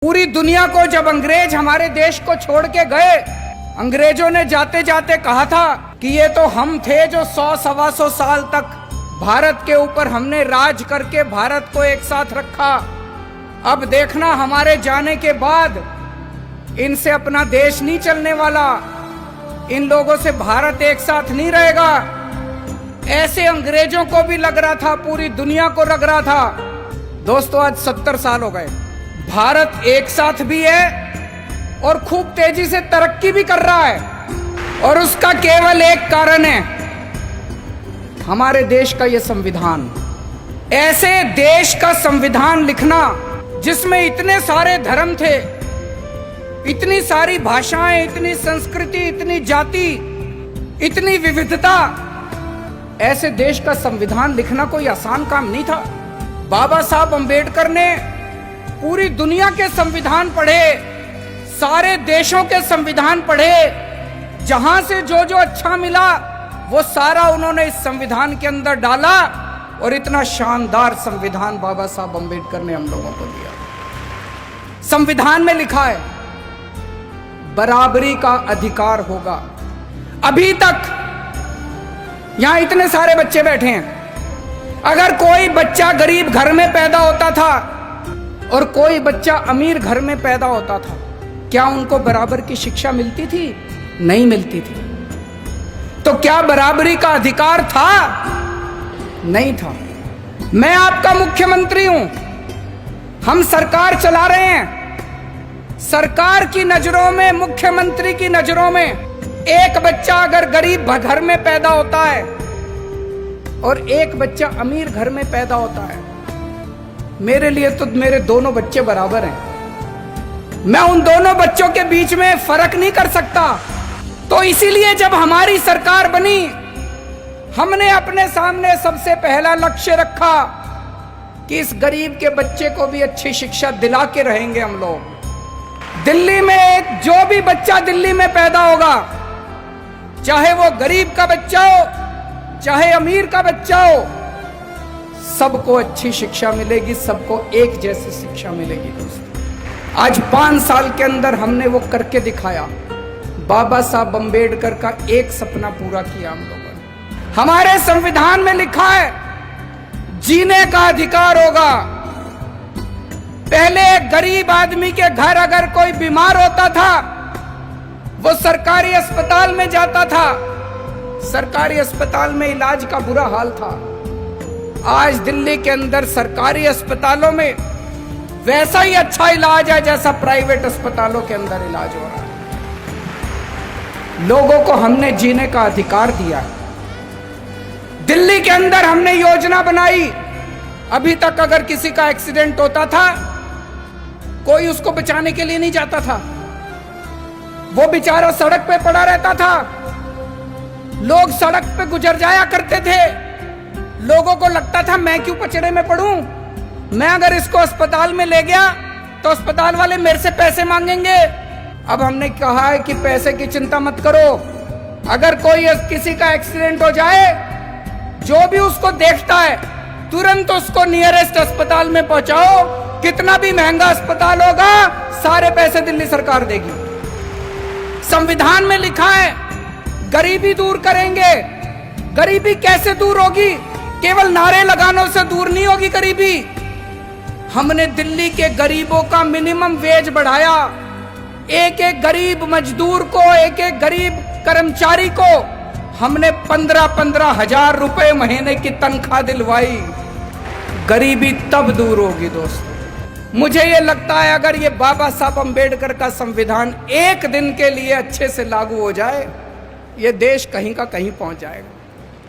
पूरी दुनिया को जब अंग्रेज हमारे देश को छोड़ के गए, अंग्रेजों ने जाते जाते कहा था कि ये तो हम थे जो 100-125 साल तक भारत के ऊपर हमने राज करके भारत को एक साथ रखा। अब देखना हमारे जाने के बाद इनसे अपना देश नहीं चलने वाला, इन लोगों से भारत एक साथ नहीं रहेगा। ऐसे अंग्रेजों को भी लग रहा था, पूरी दुनिया को लग रहा था। दोस्तों, आज 70 साल हो गए, भारत एक साथ भी है और खूब तेजी से तरक्की भी कर रहा है, और उसका केवल एक कारण है, हमारे देश का ये संविधान। ऐसे देश का संविधान लिखना जिसमें इतने सारे धर्म थे, इतनी सारी भाषाएं, इतनी संस्कृति, इतनी जाति, इतनी विविधता, ऐसे देश का संविधान लिखना कोई आसान काम नहीं था। बाबा साहब अंबेडकर ने पूरी दुनिया के संविधान पढ़े, सारे देशों के संविधान पढ़े, जहां से जो जो अच्छा मिला वो सारा उन्होंने इस संविधान के अंदर डाला, और इतना शानदार संविधान बाबा साहब अंबेडकर ने हम लोगों को दिया। संविधान में लिखा है बराबरी का अधिकार होगा। अभी तक यहां इतने सारे बच्चे बैठे हैं, अगर कोई बच्चा गरीब घर में पैदा होता था और कोई बच्चा अमीर घर में पैदा होता था, क्या उनको बराबर की शिक्षा मिलती थी? नहीं मिलती थी। तो क्या बराबरी का अधिकार था? नहीं था। मैं आपका मुख्यमंत्री हूं, हम सरकार चला रहे हैं। सरकार की नजरों में, मुख्यमंत्री की नजरों में, एक बच्चा अगर गरीब घर में पैदा होता है और एक बच्चा अमीर घर में पैदा होता है, मेरे लिए तो मेरे दोनों बच्चे बराबर हैं। मैं उन दोनों बच्चों के बीच में फर्क नहीं कर सकता। तो इसीलिए जब हमारी सरकार बनी, हमने अपने सामने सबसे पहला लक्ष्य रखा कि इस गरीब के बच्चे को भी अच्छी शिक्षा दिला के रहेंगे हम लोग। दिल्ली में जो भी बच्चा दिल्ली में पैदा होगा, चाहे वो गरीब का बच्चा हो, चाहे अमीर का बच्चा हो, सबको अच्छी शिक्षा मिलेगी, सबको एक जैसी शिक्षा मिलेगी। दोस्तों, आज 5 साल के अंदर हमने वो करके दिखाया। बाबा साहब अंबेडकर का एक सपना पूरा किया हम लोगों ने। हमारे संविधान में लिखा है जीने का अधिकार होगा। पहले गरीब आदमी के घर अगर कोई बीमार होता था, वो सरकारी अस्पताल में जाता था, सरकारी अस्पताल में इलाज का बुरा हाल था। आज दिल्ली के अंदर सरकारी अस्पतालों में वैसा ही अच्छा इलाज है जैसा प्राइवेट अस्पतालों के अंदर इलाज हो रहा है। लोगों को हमने जीने का अधिकार दिया है। दिल्ली के अंदर हमने योजना बनाई, अभी तक अगर किसी का एक्सीडेंट होता था, कोई उसको बचाने के लिए नहीं जाता था, वो बेचारा सड़क पे पड़ा रहता था। लोग सड़क पे गुजर जाया करते थे, लोगों को लगता था मैं क्यों पचड़े में पड़ूं, मैं अगर इसको अस्पताल में ले गया तो अस्पताल वाले मेरे से पैसे मांगेंगे। अब हमने कहा है कि पैसे की चिंता मत करो, अगर कोई किसी का एक्सीडेंट हो जाए, जो भी उसको देखता है तुरंत उसको नियरेस्ट अस्पताल में पहुंचाओ। कितना भी महंगा अस्पताल होगा, सारे पैसे दिल्ली सरकार देगी। संविधान में लिखा है गरीबी दूर करेंगे। गरीबी कैसे दूर होगी? केवल नारे लगाने से दूर नहीं होगी गरीबी। हमने दिल्ली के गरीबों का मिनिमम वेज बढ़ाया। एक एक गरीब मजदूर को, एक एक गरीब कर्मचारी को हमने 15-15 हजार रुपए महीने की तनख्वाह दिलवाई। गरीबी तब दूर होगी। दोस्तों, मुझे ये लगता है अगर ये बाबा साहब अंबेडकर का संविधान एक दिन के लिए अच्छे से लागू हो जाए, ये देश कहीं का कहीं पहुंच जाएगा।